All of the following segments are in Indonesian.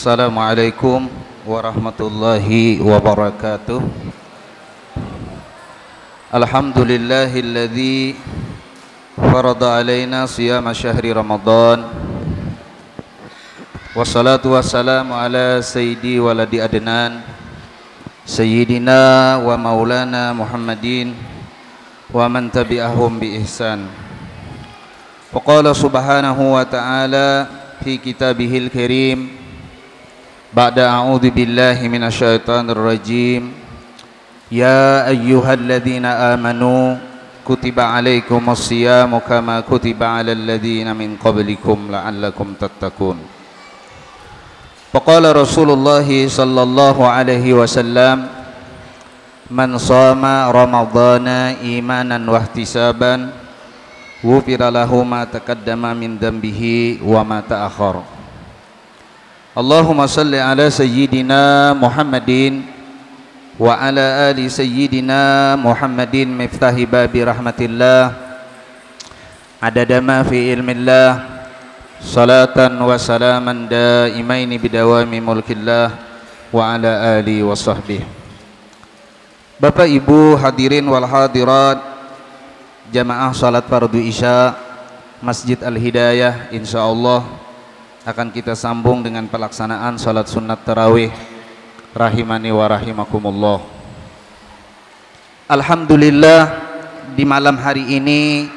Assalamualaikum warahmatullahi wabarakatuh. Alhamdulillahilladzi farada alaina siyama syahri Ramadan. Wassalatu wassalamu ala sayyidi waladi adnan sayyidina wa maulana Muhammadin wa man tabi'ahum bi ihsan. Wa qala subhanahu wa ta'ala fi kitabihil karim ba'da a'udzu billahi minasyaitonir rajim. Ya ayyuhalladzina amanu kutiba alaikumus siyamu kama kutiba alal ladzina min qablikum la'allakum tattaqun. Faqala Rasulullah sallallahu alaihi wasallam, man shama ramadhana imanan wa ihtisaban ghufira lahu ma taqaddama min dhanbihi wa ma ta'akhkhar. Allahumma salli ala sayyidina Muhammadin wa ala ali sayyidina Muhammadin miftahi babi rahmatillah adada ma fi ilmillah salatan wa salaman daimaini bidawami mulkillah wa ala ali wa sahbihi. Bapak Ibu hadirin wal hadirat jamaah salat fardu isya Masjid Al-Hidayah, insyaallah akan kita sambung dengan pelaksanaan salat sunat tarawih rahimani wa rahimakumullah. Alhamdulillah, di malam hari ini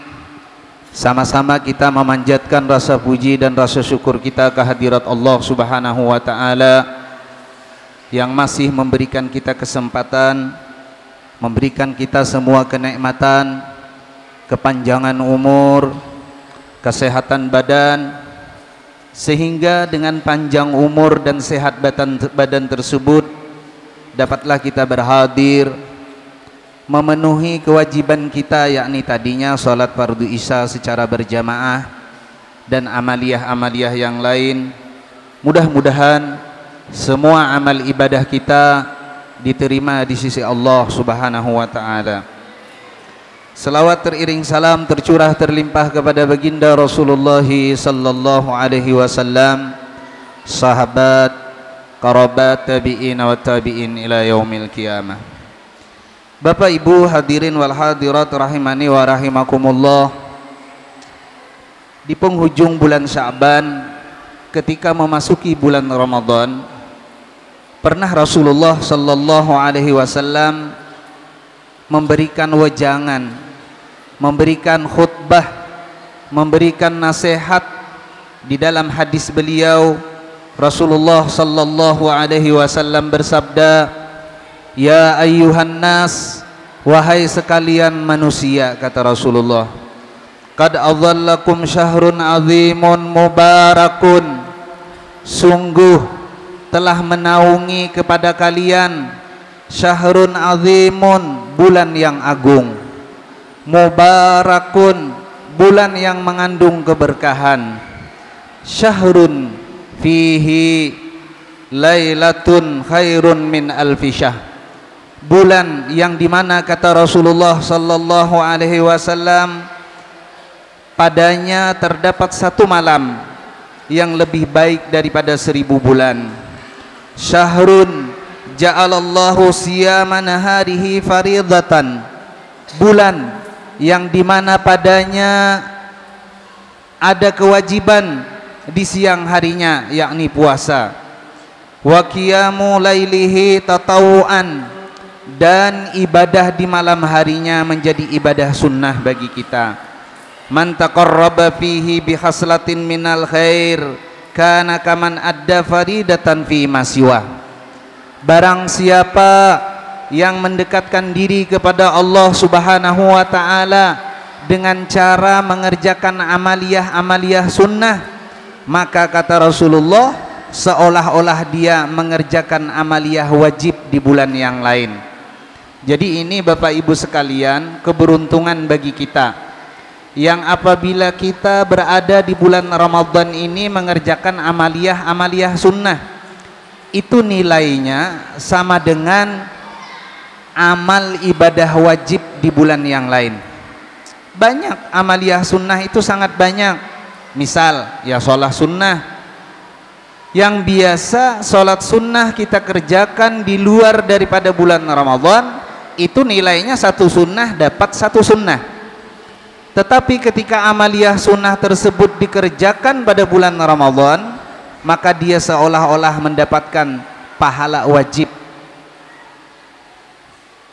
sama-sama kita memanjatkan rasa puji dan rasa syukur kita kehadirat Allah Subhanahu wa taala yang masih memberikan kita kesempatan, memberikan kita semua kenikmatan, kepanjangan umur, kesehatan badan, sehingga dengan panjang umur dan sehat badan tersebut dapatlah kita berhadir memenuhi kewajiban kita, yakni tadinya salat fardu isya secara berjamaah dan amaliyah-amaliyah yang lain. Mudah-mudahan semua amal ibadah kita diterima di sisi Allah Subhanahu wa taala. Salawat teriring salam tercurah terlimpah kepada baginda Rasulullah sallallahu alaihi wasallam, sahabat, karabat, tabi'in wa tabi'in ila yaumil qiyamah. Bapak Ibu hadirin wal hadirat rahimani wa rahimakumullah, di penghujung bulan Sya'ban ketika memasuki bulan Ramadan, pernah Rasulullah sallallahu alaihi wasallam memberikan wejangan, memberikan khutbah, memberikan nasihat. Di dalam hadis beliau, Rasulullah sallallahu alaihi wasallam bersabda, ya ayyuhan nas, wahai sekalian manusia, kata Rasulullah, qad adhallakum syahrun azimun mubarakun, sungguh telah menaungi kepada kalian syahrun azimun, bulan yang agung, mubarakun, bulan yang mengandung keberkahan, syahrun fihi lailatun khairun min alfi syahr, bulan yang dimana kata Rasulullah sallallahu alaihi wasallam padanya terdapat satu malam yang lebih baik daripada 1000 bulan. Syahrun ja'alallahu siyama naharihi faridatan, bulan yang dimana padanya ada kewajiban di siang harinya, yakni puasa. Wa qiyamu lailihi tatawuan, dan ibadah di malam harinya menjadi ibadah sunnah bagi kita. Man taqarraba fihi bihaslatin minal khair kana kaman adda faridatan fi masiwa. Barang siapa yang mendekatkan diri kepada Allah Subhanahu wa taala dengan cara mengerjakan amaliyah-amaliyah sunnah, maka kata Rasulullah seolah-olah dia mengerjakan amaliyah wajib di bulan yang lain. Jadi ini Bapak Ibu sekalian, keberuntungan bagi kita yang apabila kita berada di bulan Ramadan ini mengerjakan amaliyah-amaliyah sunnah, itu nilainya sama dengan amal ibadah wajib di bulan yang lain. Banyak amaliyah sunnah itu, sangat banyak. Misal ya sholat sunnah, yang biasa sholat sunnah kita kerjakan di luar daripada bulan Ramadan, itu nilainya satu sunnah dapat satu sunnah. Tetapi ketika amaliyah sunnah tersebut dikerjakan pada bulan Ramadan, maka dia seolah-olah mendapatkan pahala wajib.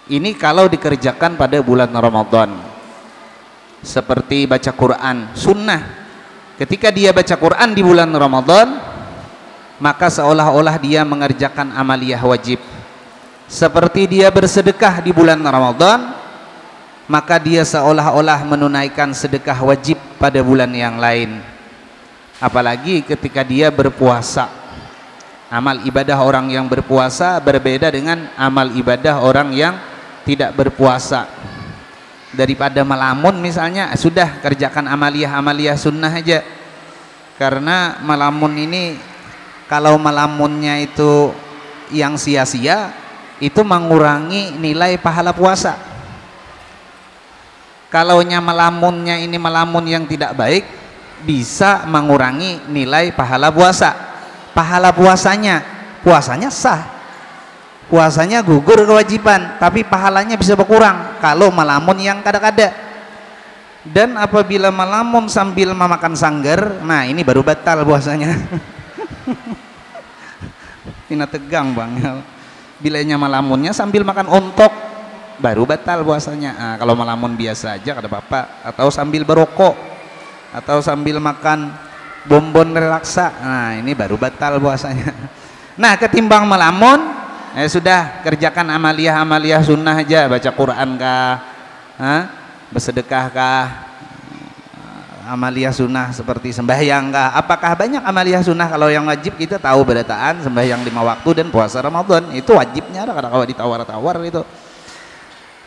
Ini kalau dikerjakan pada bulan Ramadan, seperti baca Quran sunnah. Ketika dia baca Quran di bulan Ramadan, maka seolah-olah dia mengerjakan amaliyah wajib. Seperti dia bersedekah di bulan Ramadan, maka dia seolah-olah menunaikan sedekah wajib pada bulan yang lain. Apalagi ketika dia berpuasa. Amal ibadah orang yang berpuasa berbeda dengan amal ibadah orang yang tidak berpuasa. Daripada melamun misalnya, sudah kerjakan amaliyah sunnah aja. Karena melamun ini, kalau melamunnya itu yang sia-sia, itu mengurangi nilai pahala puasa. Kalaunya melamunnya ini melamun yang tidak baik, bisa mengurangi nilai pahala puasa. Pahala puasanya sah, puasanya gugur kewajiban, tapi pahalanya bisa berkurang kalau melamun yang kada-kada. Dan apabila melamun sambil memakan sanggar, nah ini baru batal puasanya. Tina tegang bang, bilanya melamunnya sambil makan ontok baru batal puasanya. Nah, kalau melamun biasa aja kada apa-apa, atau sambil berokok, atau sambil makan bonbon relaksa, nah ini baru batal puasanya. Nah ketimbang melamun, sudah kerjakan amaliyah sunnah aja, baca Quran kah, bersedekah kah, amaliyah sunnah seperti sembahyang kah. Apakah banyak amaliyah sunnah? Kalau yang wajib kita tahu berataan sembahyang 5 waktu dan puasa Ramadan, itu wajibnya, ada kalau ditawar-tawar itu.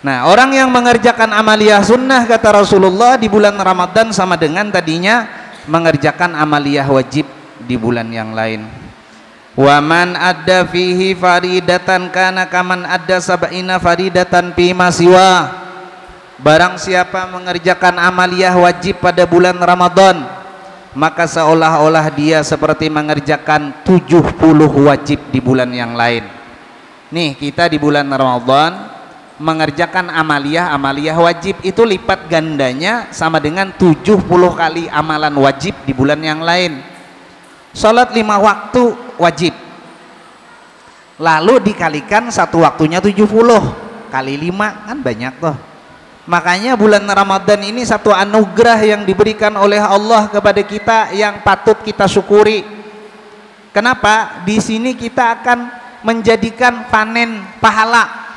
Nah orang yang mengerjakan amaliyah sunnah kata Rasulullah di bulan Ramadan sama dengan tadinya mengerjakan amaliyah wajib di bulan yang lain. Wa man adda fihi faridatan kana kaman adda sab'ina faridatan fi ma siwa. Barang siapa mengerjakan amaliyah wajib pada bulan Ramadan, maka seolah-olah dia seperti mengerjakan 70 wajib di bulan yang lain. Nih kita di bulan Ramadan mengerjakan amaliyah wajib, itu lipat gandanya sama dengan 70 kali amalan wajib di bulan yang lain. Salat 5 waktu wajib, lalu dikalikan satu waktunya 70 kali 5 kan banyak tuh. Makanya bulan Ramadan ini satu anugerah yang diberikan oleh Allah kepada kita yang patut kita syukuri. Kenapa? Di sini kita akan menjadikan panen pahala.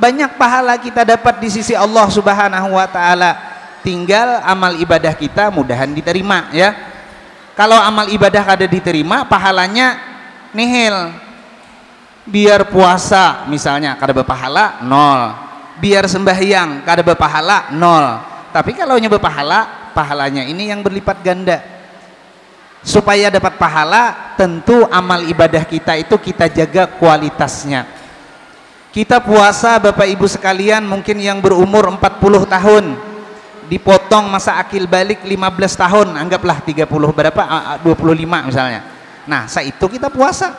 Banyak pahala kita dapat di sisi Allah Subhanahu wa taala. Tinggal amal ibadah kita mudahan diterima ya. Kalau amal ibadah kada diterima, pahalanya nihil. Biar puasa misalnya kada berpahala 0. Biar sembahyang kada berpahala 0. Tapi kalau nya berpahala, pahalanya ini yang berlipat ganda. Supaya dapat pahala, tentu amal ibadah kita itu kita jaga kualitasnya. Kita puasa Bapak Ibu sekalian, mungkin yang berumur 40 tahun dipotong masa akil balik 15 tahun, anggaplah 30 berapa 25 misalnya. Nah, itu kita puasa.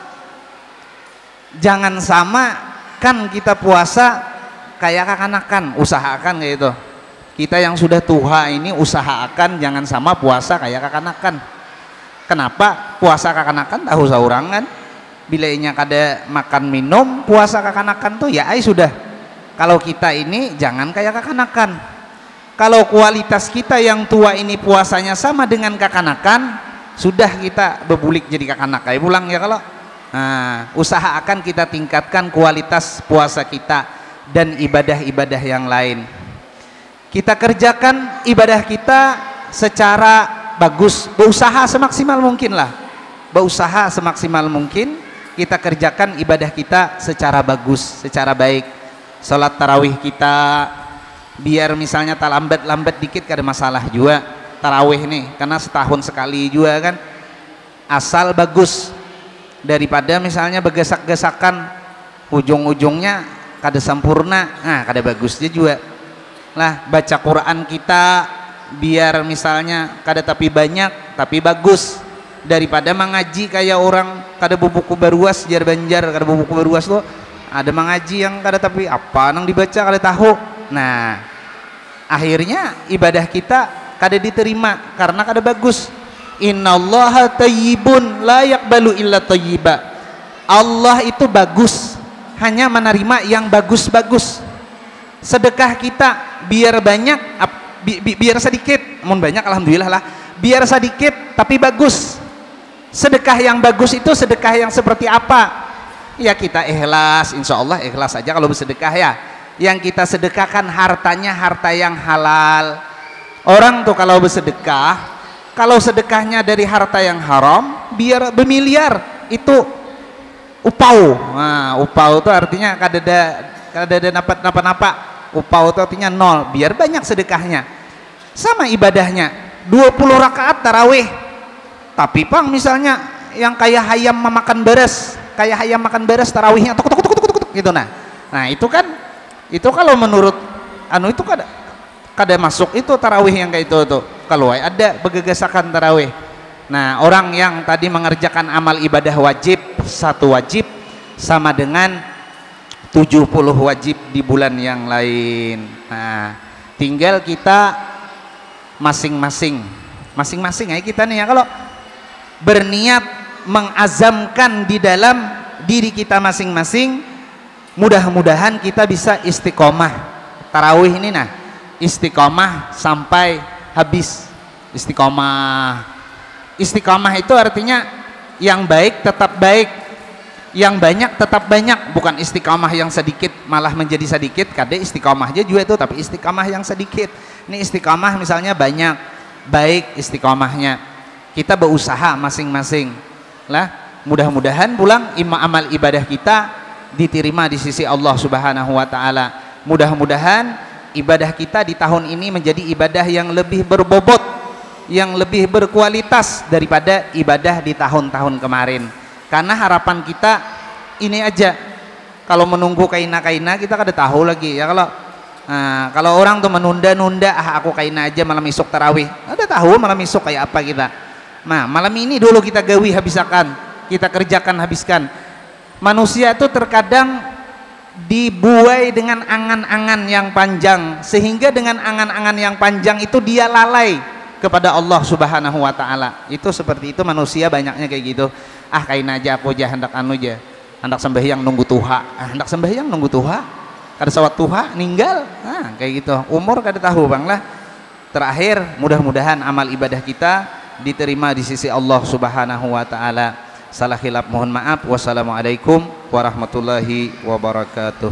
Jangan sama kan kita puasa kayak kekanakan, usahakan kayak itu. Kita yang sudah tua ini usahakan jangan sama puasa kayak kekanakan. Kenapa? Puasa kekanakan tahu saurang kan, bila inya kada makan minum puasa kekanakan tuh ya sudah. Kalau kita ini jangan kayak kekanakan. Kalau kualitas kita yang tua ini puasanya sama dengan kekanakan, sudah kita bebulik jadi kekanak kayak pulang ya. Kalau usahakan kita tingkatkan kualitas puasa kita dan ibadah-ibadah yang lain. Kita kerjakan ibadah kita secara bagus, berusaha semaksimal mungkin lah, berusaha semaksimal mungkin kita kerjakan ibadah kita secara bagus, secara baik. Sholat tarawih kita biar misalnya tak lambat dikit kada masalah juga tarawih nih, karena setahun sekali juga kan, asal bagus. Daripada misalnya bergesak-gesakan ujung-ujungnya kada sempurna, kada bagusnya juga lah. Baca Quran kita biar misalnya kada tapi banyak tapi bagus, daripada mengaji kayak orang kada buku baruas jar Banjar, kada buku baruas tuh ada mengaji yang kada tapi apa nang dibaca kada tahu. Nah akhirnya ibadah kita kada diterima karena kada bagus. Innallaha thayyibun la yaqbalu illa thayyiba. Allah itu bagus, hanya menerima yang bagus-bagus. Sedekah kita biar banyak biar sedikit, mun banyak alhamdulillah lah, biar sedikit tapi bagus. Sedekah yang bagus itu sedekah yang seperti apa? Ya kita ikhlas, insya Allah ikhlas saja kalau bersedekah ya. Yang kita sedekahkan hartanya harta yang halal. Orang tuh kalau bersedekah, kalau sedekahnya dari harta yang haram, biar bermiliar itu upau. Nah, upau itu artinya kada ada napa-napa. Upau itu artinya nol, biar banyak sedekahnya. Sama ibadahnya 20 rakaat tarawih, tapi pang misalnya yang kayak hayam makan beres, kayak hayam makan beres tarawihnya tuk gitu. Nah itu kan, itu kalau menurut anu itu kada masuk itu tarawih yang kayak itu tuh. Kalau ada begegasakan tarawih. Nah orang yang tadi mengerjakan amal ibadah wajib, satu wajib sama dengan 70 wajib di bulan yang lain. Nah tinggal kita masing-masing aja kita nih ya, kalau berniat mengazamkan di dalam diri kita masing-masing, mudah-mudahan kita bisa istiqomah tarawih ini. Nah istiqomah sampai habis. Istiqomah itu artinya yang baik tetap baik, yang banyak tetap banyak, bukan istiqomah yang sedikit malah menjadi sedikit. Kada istiqomah aja juga itu, tapi istiqomah yang sedikit. Ini istiqomah misalnya banyak, baik istiqomahnya. Kita berusaha masing-masing lah, mudah-mudahan pulang amal ibadah kita diterima di sisi Allah Subhanahu wa taala. Mudah-mudahan ibadah kita di tahun ini menjadi ibadah yang lebih berbobot, yang lebih berkualitas daripada ibadah di tahun-tahun kemarin. Karena harapan kita ini aja, kalau menunggu kaina kita kada tahu lagi ya. Kalau orang tuh menunda-nunda, aku kaina aja malam isuk tarawih, ada tahu malam isuk kayak apa kita. Nah malam ini dulu kita gawi habiskan, kita kerjakan habiskan. Manusia itu terkadang dibuai dengan angan-angan yang panjang, sehingga dengan angan-angan yang panjang itu dia lalai kepada Allah Subhanahu wa taala. Itu seperti itu manusia banyaknya kayak gitu. Kain aja aku aja hendak anu aja, hendak sembahyang nunggu tuha, hendak sembahyang nunggu tuha, kada sawat tuha ninggal. Kayak gitu, umur kada tahu bang lah. Terakhir mudah-mudahan amal ibadah kita diterima di sisi Allah Subhanahu wa taala. Salah khilaf mohon maaf. Wassalamualaikum warahmatullahi wabarakatuh.